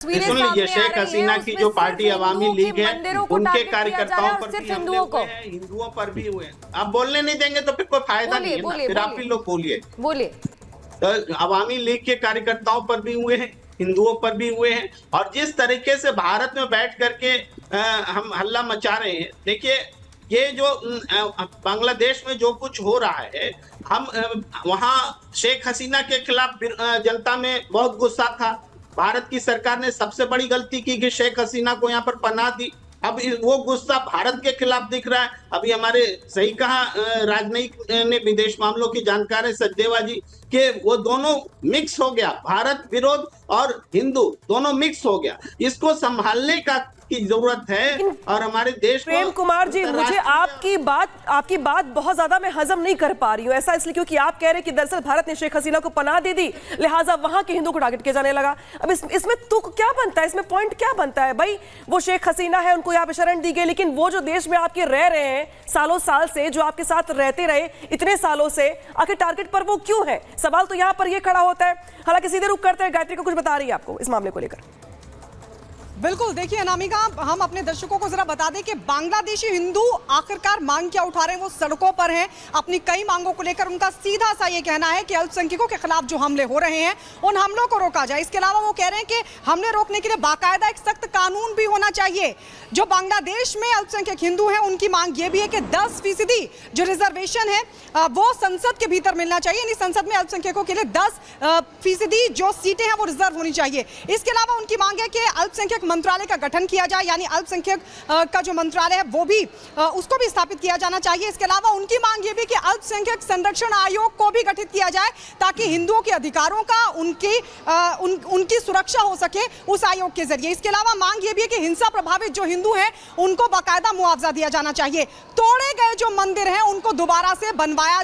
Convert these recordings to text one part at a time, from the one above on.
सुन लीजिए, शेख हसीना की जो पार्टी अवामी लीग है उनके कार्यकर्ताओं पर भी हमले हुए हैं, हिंदुओं पर भी हुए हैं। आप बोलने नहीं देंगे तो फिर कोई फायदा नहीं है ना, फिर आप ही लोग बोलिए। तो अवामी लीग के कार्यकर्ताओं पर भी हुए हैं, हिंदुओं पर भी हुए हैं। और जिस तरीके से भारत में बैठ करके हम हल्ला मचा रहे हैं, देखिए ये जो बांग्लादेश में जो कुछ हो रहा है, हम वहां शेख हसीना के खिलाफ जनता में बहुत गुस्सा था। भारत की सरकार ने सबसे बड़ी गलती की कि शेख हसीना को यहाँ पर पनाह दी। अब वो गुस्सा भारत के खिलाफ दिख रहा है। अभी हमारे सही कहा राजनयिक ने, विदेश मामलों की जानकार है सचदेवा जी, कि वो दोनों मिक्स हो गया, भारत विरोध और हिंदू दोनों मिक्स हो गया। इसको संभालने की जरूरत है और हमारे देश को। प्रेम कुमार जी, मुझे आपकी बात बहुत ज्यादा मैं हजम नहीं कर पा रही हूँ। ऐसा इसलिए क्योंकि आप कह रहे हैं कि दरअसल भारत ने शेख हसीना को पनाह दे दी, लिहाजा वहां के हिंदू को टारगेट किया जाने लगा। अब इसमें तुक क्या बनता है, इसमें पॉइंट क्या बनता है? भाई वो शेख हसीना है, उनको यहाँ पे शरण दी गई, लेकिन वो जो देश में आपके रह रहे हैं सालों साल से, जो आपके साथ रहते रहे इतने सालों से, आखिर टारगेट पर वो क्यों है? सवाल तो यहाँ पर ये खड़ा होता है। हालांकि सीधे रुख करते हैं, गायत्री को कुछ बता रही है आपको इस मामले को लेकर। बिल्कुल, देखिए अनामिका, हम अपने दर्शकों को जरा बता दें कि बांग्लादेशी हिंदू आखिरकार मांग क्या उठा रहे हैं। वो सड़कों पर हैं अपनी कई मांगों को लेकर। उनका सीधा सा ये कहना है कि अल्पसंख्यकों के खिलाफ जो हमले हो रहे हैं उन हमलों को रोका जाए। इसके अलावा वो कह रहे हैं कि हमले रोकने के लिए बाकायदा एक सख्त कानून भी होना चाहिए। जो बांग्लादेश में अल्पसंख्यक हिंदू हैं उनकी मांग ये भी है कि 10% जो रिजर्वेशन है वो संसद के भीतर मिलना चाहिए, यानी संसद में अल्पसंख्यकों के लिए 10% जो सीटें हैं वो रिजर्व होनी चाहिए। इसके अलावा उनकी मांग है कि अल्पसंख्यक मंत्रालय का गठन किया जाए, यानी अल्पसंख्यक का जो मंत्रालय है वो भी उसको भी स्थापित किया जाना चाहिए। इसके अलावा उनकी मांग ये भी कि अल्पसंख्यक संरक्षण आयोग को भी गठित किया जाए ताकि हिंदुओं के अधिकारों का उनकी सुरक्षा हो सके उस आयोग के जरिए। इसके अलावा मांग ये भी है कि हिंसा प्रभावित जो हिंदू हैं उनको बाकायदा मुआवजा दिया जाना चाहिए। तोड़े गए जो मंदिर हैं उनको दोबारा से बनवाया।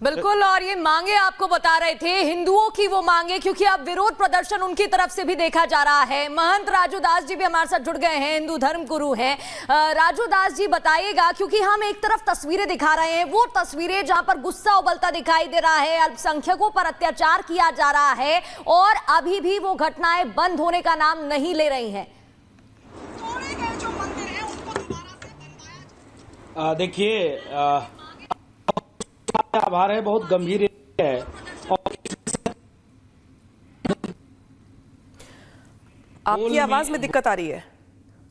बिल्कुल, और ये मांगे आपको बता रहे थे हिंदुओं की वो मांगे, क्योंकि अब विरोध प्रदर्शन उनकी तरफ से भी देखा जा रहा है। महंत राजू दास जी भी हमारे साथ जुड़ गए हैं, हिंदू धर्म गुरु हैं। राजू दास जी बताइएगा, क्योंकि हम एक तरफ तस्वीरें दिखा रहे हैं, वो तस्वीरें जहां पर गुस्सा उबलता दिखाई दे रहा है, अल्पसंख्यकों पर अत्याचार किया जा रहा है, और अभी भी वो घटनाएं बंद होने का नाम नहीं ले रही हैं। देखिए, आभार है, बहुत गंभीर है। आपकी आवाज में दिक्कत आ रही है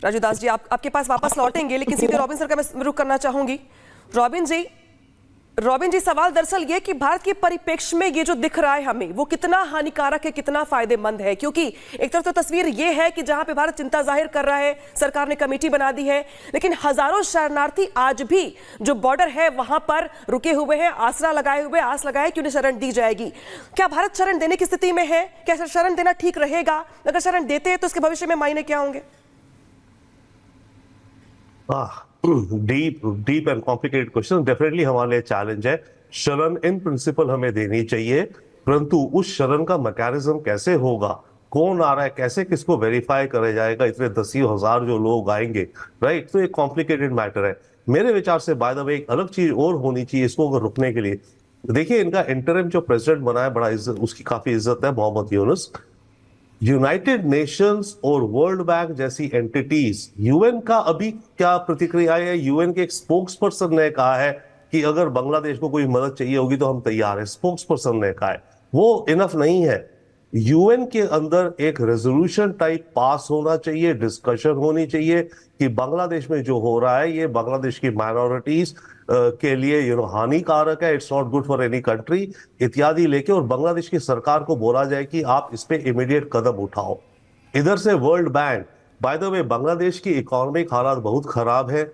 राजू दास जी, आपके पास वापस लौटेंगे, लेकिन सीधे रॉबिन सर का मैं रुख करना चाहूंगी। रॉबिन जी, सवाल दरअसल ये कि भारत के परिप्रेक्ष्य में ये जो दिख रहा है हमें, वो कितना हानिकारक है, कितना फायदेमंद है? क्योंकि एक तरफ तो तस्वीर ये है कि जहां पे भारत चिंता जाहिर कर रहा है, सरकार ने कमेटी बना दी है, लेकिन हजारों शरणार्थी आज भी जो बॉर्डर है वहां पर रुके हुए हैं, आसरा लगाए हुए, आस लगाए कि उन्हें शरण दी जाएगी। क्या भारत शरण देने की स्थिति में है? क्या शरण देना ठीक रहेगा? अगर शरण देते हैं तो उसके भविष्य में मायने क्या होंगे? Deep and complicated question. Definitely हमारे लिए चैलेंज है। शरण इन प्रिंसिपल हमें देनी चाहिए, परंतु उस शरण का मैकेनिज्म कैसे होगा, कौन आ रहा है, कैसे किसको वेरीफाई करा जाएगा, इतने 10,000 जो लोग आएंगे, राइट? तो एक कॉम्प्लिकेटेड मैटर है। मेरे विचार से बाय द वे एक अलग चीज और होनी चाहिए इसको अगर रुकने के लिए। देखिए, इनका इंटरिम जो प्रेसिडेंट बना है, बड़ा इज्जत, उसकी काफी इज्जत है, मोहम्मद यूनुस। यूनाइटेड नेशंस और वर्ल्ड बैंक जैसी एंटिटीज, यूएन का अभी क्या प्रतिक्रिया है? यूएन के एक स्पोक्स पर्सन ने कहा है कि अगर बांग्लादेश को कोई मदद चाहिए होगी तो हम तैयार हैं। स्पोक्स पर्सन ने कहा है, वो इनफ नहीं है। यूएन के अंदर एक रेजोल्यूशन टाइप पास होना चाहिए, डिस्कशन होनी चाहिए कि बांग्लादेश में जो हो रहा है ये बांग्लादेश की माइनॉरिटीज के लिए हानिकारक है, it's not good for any country इत्यादि लेके, और बांग्लादेश की सरकार को बोला जाए कि आप इस पे इमीडिएट कदम उठाओ। इधर से world bank, by the way Bangladesh की इकोनॉमिक हालात बहुत खराब है।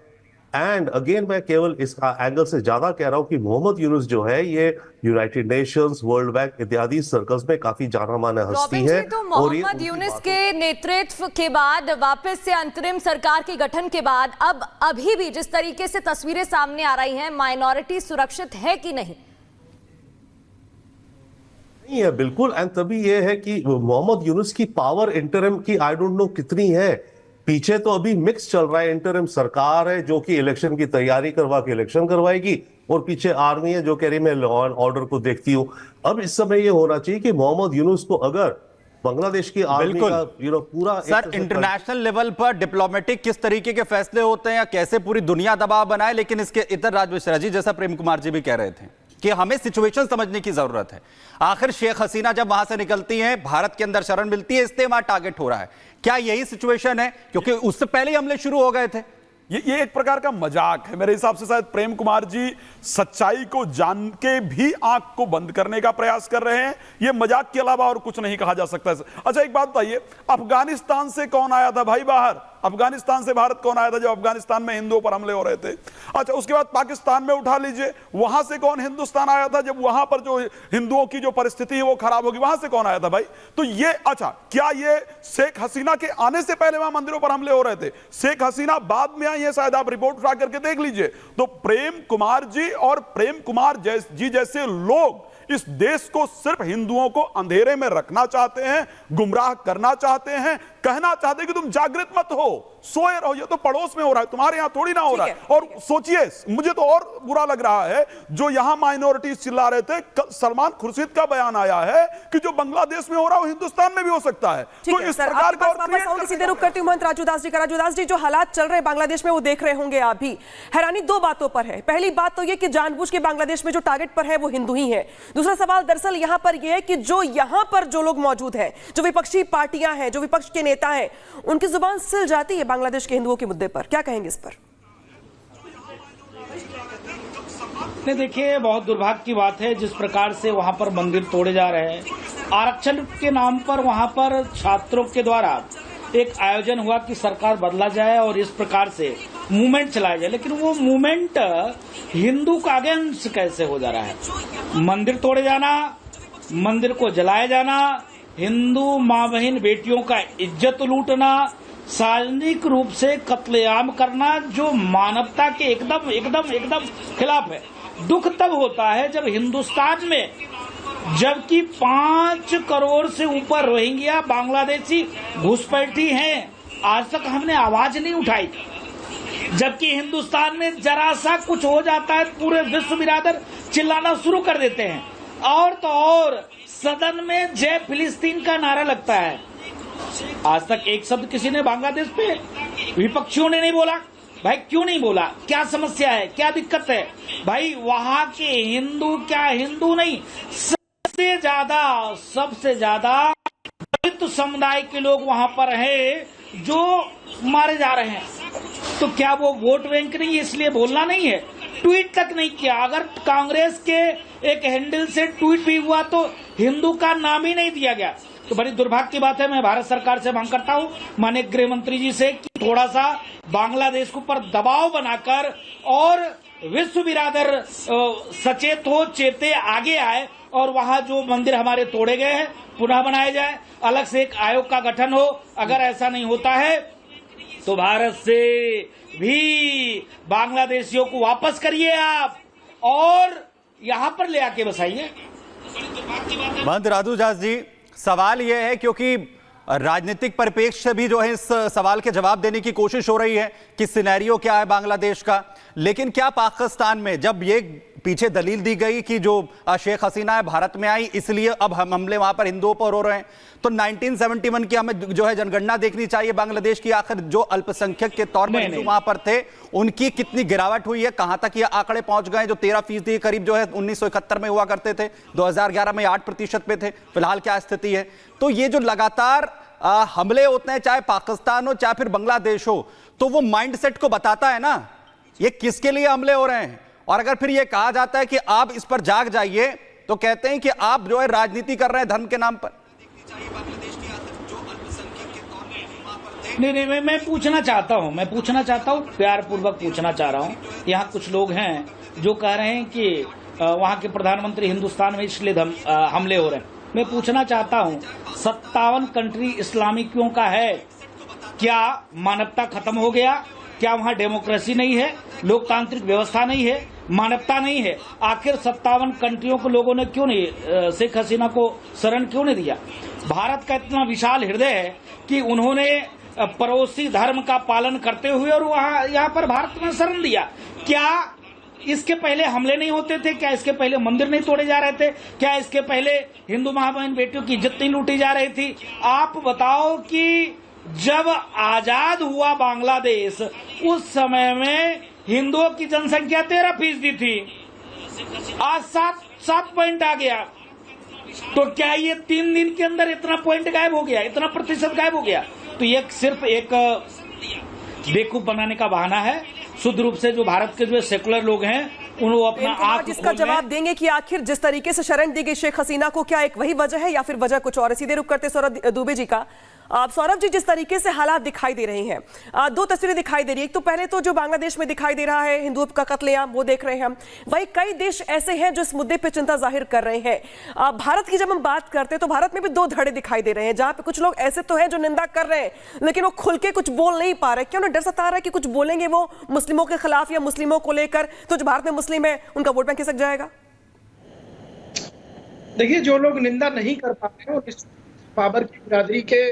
एंड अगेन मैं केवल इस एंगल से ज्यादा कह रहा हूं कि मोहम्मद यूनुस जो है ये यूनाइटेड नेशंस, वर्ल्ड बैंक इत्यादि सर्कल्स में काफी जाना माना हस्ती है। तो मोहम्मद यूनुस के नेतृत्व के बाद, वापस से अंतरिम सरकार के गठन के बाद, अब अभी भी जिस तरीके से तस्वीरें सामने आ रही हैं, माइनॉरिटी सुरक्षित है कि नहीं? नहीं है बिल्कुल। एंड तभी ये है कि मोहम्मद यूनुस की पावर इंटरिम की आई डोंट नो कितनी है। पीछे तो अभी मिक्स चल रहा है, इंटरिम सरकार है जो कि इलेक्शन की तैयारी करवा के इलेक्शन करवाएगी, और पीछे आर्मी है जो कह रही मैं लॉ एंड ऑर्डर को देखती हूँ। अब इस समय ये होना चाहिए कि मोहम्मद यूनुस को अगर बांग्लादेश की आर्मी का पूरा सर इंटरनेशनल लेवल पर डिप्लोमेटिक किस तरीके के फैसले होते हैं या कैसे पूरी दुनिया दबाव बनाए, लेकिन इसके इधर राज मिश्रा जी जैसा प्रेम कुमार जी भी कह रहे थे कि हमें सिचुएशन समझने की जरूरत है। आखिर शेख हसीना जब वहां से निकलती हैं, भारत के अंदर शरण मिलती है, इसलिए वहां टारगेट हो रहा है। क्या यही सिचुएशन है? क्योंकि उससे पहले ही हमले शुरू हो गए थे। ये एक प्रकार का मजाक है मेरे हिसाब से। शायद प्रेम कुमार जी सच्चाई को जान के भी आंख को बंद करने का प्रयास कर रहे हैं। ये मजाक के अलावा और कुछ नहीं कहा जा सकता है। अच्छा एक बात बताइए, अफगानिस्तान से कौन आया था भाई बाहर? अफगानिस्तान से भारत कौन आया था जब अफगानिस्तान में हिंदुओं पर हमले हो रहे थे? अच्छा उसके बाद पाकिस्तान में उठा लीजिए, वहां से कौन हिंदुस्तान आया था जब वहां पर जो हिंदुओं की जो परिस्थिति है वो खराब होगी? वहां से कौन आया था भाई? तो ये अच्छा, क्या ये शेख हसीना के आने से पहले वहां मंदिरों पर हमले हो रहे थे? शेख हसीना बाद में आई है, शायद आप रिपोर्ट उठा करके देख लीजिए। तो प्रेम कुमार जी और प्रेम कुमार जी जैसे लोग इस देश को सिर्फ हिंदुओं को अंधेरे में रखना चाहते हैं, गुमराह करना चाहते हैं, कहना चाहते हैं कि तुम जागृत मत हो, सोए रहो। ये तो पड़ोस में हो रहा है, तुम्हारे यहां थोड़ी ना हो रहा है। और सोचिए, मुझे तो और बुरा लग रहा है जो यहां माइनॉरिटीज चिल्ला रहे थे, सलमान खुर्शीद का बयान आया है कि जो बांग्लादेश में हो रहा है वो हिंदुस्तान में भी हो सकता है। तो इस प्रकार का सीधे रुक करती हूं महंत राजूदास जी का। राजूदास जी, जो हालात चल रहे हैं बांग्लादेश में वो देख रहे होंगे आप भी। हैरानी दो बातों पर है। पहली बात तो ये कि जानबूझ के बांग्लादेश में जो टारगेट पर है वो हिंदू ही है। दूसरा सवाल दरअसल यहां पर यह है कि जो यहां पर जो लोग मौजूद हैं, जो विपक्षी पार्टियां हैं, जो विपक्ष के नेता हैं, उनकी जुबान सिल जाती है बांग्लादेश के हिंदुओं के मुद्दे पर। क्या कहेंगे इस पर? नहीं, देखिए बहुत दुर्भाग्य की बात है जिस प्रकार से वहां पर मंदिर तोड़े जा रहे हैं। आरक्षण के नाम पर वहां पर छात्रों के द्वारा एक आयोजन हुआ कि सरकार बदला जाए और इस प्रकार से मूवमेंट चलाया जाए, लेकिन वो मूवमेंट हिंदू का अगेंस्ट कैसे हो जा रहा है? मंदिर तोड़े जाना, मंदिर को जलाया जाना, हिंदू माँ बहन बेटियों का इज्जत लूटना, सार्वजनिक रूप से कत्लेआम करना, जो मानवता के एकदम एकदम एकदम खिलाफ है। दुख तब होता है जब हिंदुस्तान में, जबकि 5 करोड़ से ऊपर रोहिंग्या बांग्लादेशी घुसपैठी हैं, आज तक हमने आवाज नहीं उठाई। जबकि हिंदुस्तान में जरा सा कुछ हो जाता है पूरे विश्व बिरादर चिल्लाना शुरू कर देते हैं, और तो और सदन में जय फिलिस्तीन का नारा लगता है। आज तक एक शब्द किसी ने बांग्लादेश पे विपक्षियों ने नहीं बोला। भाई क्यों नहीं बोला? क्या समस्या है? क्या दिक्कत है? भाई वहां के हिंदू, क्या हिंदू नहीं, सबसे ज्यादा दलित समुदाय के लोग वहां पर हैं जो मारे जा रहे हैं। तो क्या वो वोट बैंक नहीं है इसलिए बोलना नहीं है? ट्वीट तक नहीं किया। अगर कांग्रेस के एक हैंडल से ट्वीट भी हुआ तो हिंदू का नाम ही नहीं दिया गया। तो बड़ी दुर्भाग्य की बात है। मैं भारत सरकार से मांग करता हूं, माननीय गृह मंत्री जी से, कि थोड़ा सा बांग्लादेश के ऊपर दबाव बनाकर और विश्व बिरादर सचेत हो, चेते, आगे आए और वहां जो मंदिर हमारे तोड़े गए हैं पुनः बनाए जाए। अलग से एक आयोग का गठन हो। अगर ऐसा नहीं होता है तो भारत से भी बांग्लादेशियों को वापस करिए आप और यहां पर ले आके बसाइए। महंत राजूदास जी, सवाल यह है, क्योंकि राजनीतिक परिप्रेक्ष्य से भी जो है इस सवाल के जवाब देने की कोशिश हो रही है कि सिनेरियो क्या है बांग्लादेश का, लेकिन क्या पाकिस्तान में जब ये पीछे दलील दी गई कि जो शेख हसीना है भारत में आई इसलिए अब हम हमले वहां पर हिंदुओं पर हो रहे हैं, तो 1971 की हमें जो है जनगणना देखनी चाहिए बांग्लादेश की। आखिर जो अल्पसंख्यक के तौर पर हिंदू वहां पर थे उनकी कितनी गिरावट हुई है, कहां तक ये आंकड़े पहुंच गए? जो 13% के करीब जो है 1971 में हुआ करते थे, 2011 में 8% पे थे। फिलहाल क्या स्थिति है? तो ये जो लगातार हमले होते हैं, चाहे पाकिस्तान हो चाहे फिर बांग्लादेश हो, तो वो माइंडसेट को बताता है ना ये किसके लिए हमले हो रहे हैं। और अगर फिर ये कहा जाता है कि आप इस पर जाग जाइए, तो कहते हैं कि आप जो है राजनीति कर रहे हैं धर्म के नाम पर। नहीं, मैं पूछना चाहता हूं, प्यार पूर्वक पूछना चाह रहा हूं। यहाँ कुछ लोग हैं जो कह रहे हैं कि वहां के प्रधानमंत्री हिंदुस्तान में इसलिए हमले हो रहे हैं। मैं पूछना चाहता हूं, 57 कंट्री इस्लामिकियों का है, क्या मानवता खत्म हो गया? क्या वहां डेमोक्रेसी नहीं है, लोकतांत्रिक व्यवस्था नहीं है, मानवता नहीं है? आखिर 57 कंट्रियों को लोगों ने क्यों नहीं शेख हसीना को शरण क्यों नहीं दिया? भारत का इतना विशाल हृदय है कि उन्होंने पड़ोसी धर्म का पालन करते हुए और वहां यहाँ पर भारत में शरण दिया। क्या इसके पहले हमले नहीं होते थे? क्या इसके पहले मंदिर नहीं तोड़े जा रहे थे? क्या इसके पहले हिंदू मां बहन बेटियों की इज्जत नहीं लूटी जा रही थी? आप बताओ कि जब आजाद हुआ बांग्लादेश, उस समय में हिंदुओं की जनसंख्या 13% थी, आज 7 पॉइंट आ गया। तो क्या ये 3 दिन के अंदर इतना पॉइंट गायब हो गया, इतना प्रतिशत गायब हो गया? तो ये सिर्फ एक बेवकूफ बनाने का बहाना है। शुद्ध रूप से जो भारत के जो सेकुलर लोग हैं उन्होंने अपना आंख इसका जवाब देंगे कि आखिर जिस तरीके से शरण दी गई शेख हसीना को, क्या एक वही वजह है या फिर वजह कुछ और? सीधे रुक करते सौरभ दुबे जी का। सौरभ जी, जिस तरीके से हालात दिखाई दे रहे हैं, 2 तस्वीरें दिखाई दे रही है। एक तो पहले तो जो बांग्लादेश में दिखाई दे रहा है हिंदुओं का कत्लेआम, वो देख रहे हैं हम। वही कई देश ऐसे हैं जो इस मुद्दे पे चिंता जाहिर कर रहे हैं। भारत की जब हम बात करते हैं तो भारत में भी 2 धड़े दिखाई दे रहे हैं, जहां पे कुछ लोग ऐसे तो हैं जो निंदा कर रहे हैं लेकिन वो खुल के कुछ बोल नहीं पा रहे। क्या उन्हें डर सता रहा है कि कुछ बोलेंगे वो मुस्लिमों के खिलाफ या मुस्लिमों को लेकर, तो जो भारत में मुस्लिम है उनका वोट बैंक खिसक जाएगा? देखिए, जो लोग निंदा नहीं कर पा रहे हैं वो बाबर की बिरादरी के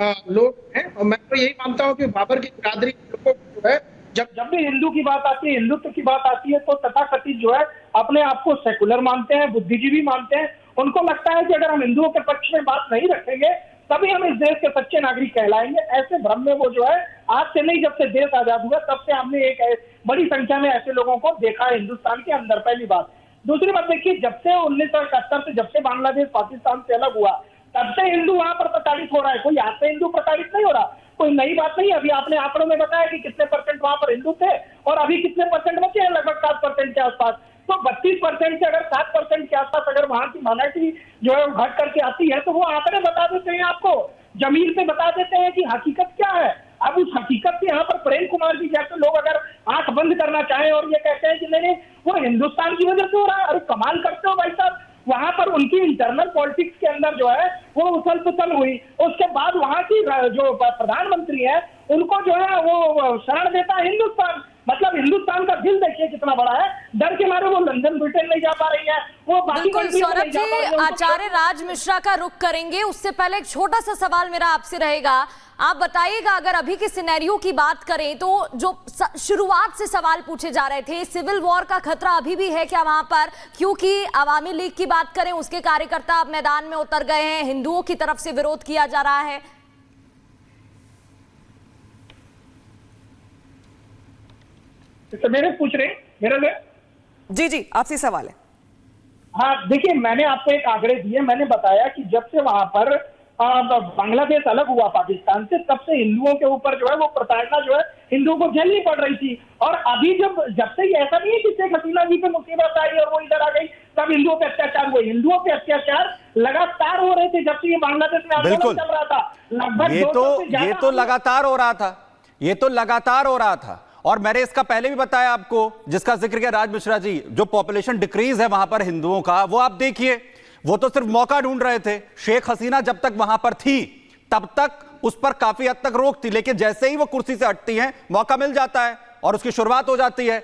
लोग हैं, और मैं तो यही मानता हूं कि बाबर की बिरादरी के लोगों को जो है, जब भी हिंदू की बात आती है, हिंदुत्व की बात आती है, तो तथाकथित जो है अपने आप को सेकुलर मानते हैं, बुद्धिजीवी मानते हैं। उनको लगता है कि अगर हम हिंदुओं के पक्ष में बात नहीं रखेंगे तभी हम इस देश के सच्चे नागरिक कहलाएंगे। ऐसे भ्रम में वो जो है, आज से नहीं, जब से देश आजाद हुआ तब से हमने एक बड़ी संख्या में ऐसे लोगों को देखा है हिंदुस्तान के अंदर। पहली बात। दूसरी बात देखिए, जब से 1971 से, जब से बांग्लादेश पाकिस्तान से अलग हुआ, तब से हिंदू वहां पर प्रताड़ित हो रहा है। कोई यहाँ पे हिंदू प्रताड़ित नहीं हो रहा, कोई नई बात नहीं। अभी आपने आंकड़ों में बताया कि कितने % वहां पर हिंदू थे और अभी कितने % बचे हैं, लगभग 7% के आसपास। तो 32% से अगर 7% के आसपास अगर वहां की माइनॉरिटी जो है घट करके आती है, तो वो आंकड़े बता देते हैं आपको, जमीन पे बता देते हैं कि हकीकत क्या है। अब उस हकीकत से यहाँ पर प्रेम कुमार जी जैसे लोग अगर आंख बंद करना चाहें और ये कहते हैं कि नहीं, वो हिंदुस्तान की वजह से हो रहा है, अरे कमाल करते हो भाई साहब। वहां पर उनकी इंटरनल पॉलिटिक्स के अंदर जो है वो उथल पुथल हुई, उसके बाद वहां की जो प्रधानमंत्री है उनको जो है वो शरण देता है हिंदुस्तान। मतलब हिंदुस्तान का दिल देखिए कितना बड़ा है, डर के मारे वो लंदन ब्रिटेन नहीं जा पा रही है, वो बाकी सौरभ जी, आचार्य राज मिश्रा का रुख करेंगे, उससे पहले एक छोटा सा सवाल मेरा आपसे रहेगा। आप बताइएगा, अगर अभी के सिनेरियो की बात करें तो जो शुरुआत से सवाल पूछे जा रहे थे, सिविल वॉर का खतरा अभी भी है क्या वहां पर? क्योंकि अवामी लीग की बात करें, उसके कार्यकर्ता अब मैदान में उतर गए हैं, हिंदुओं की तरफ से विरोध किया जा रहा है। मेरे पूछ रहे मेरा जी आपसे सवाल है। हाँ, देखिए, मैंने आपको एक आंकड़े दिए, मैंने बताया कि जब से वहां पर बांग्लादेश अलग हुआ पाकिस्तान से, तब से हिंदुओं के ऊपर जो है वो प्रताड़ना जो है हिंदुओं को झेलनी पड़ रही थी। और अभी जब से ऐसा नहीं है कि शेख हसीना जी पे मुसीबत आई और वो इधर आ गई तब हिंदुओं पे अत्याचार हुए। हिंदुओं पे अत्याचार लगातार हो रहे थे जब से ये बांग्लादेश में आंदोलन चल रहा था। लगभग ये तो लगातार हो रहा था, ये तो लगातार हो रहा था। और मैंने इसका पहले भी बताया आपको, जिसका जिक्र किया राज मिश्रा जी, जो पॉपुलेशन डिक्रीज है वहां पर हिंदुओं का, वो आप देखिए, वो तो सिर्फ मौका ढूंढ रहे थे। शेख हसीना जब तक वहां पर थी तब तक उस पर काफी हद तक रोक थी, लेकिन जैसे ही वो कुर्सी से हटती हैं मौका मिल जाता है और उसकी शुरुआत हो जाती है।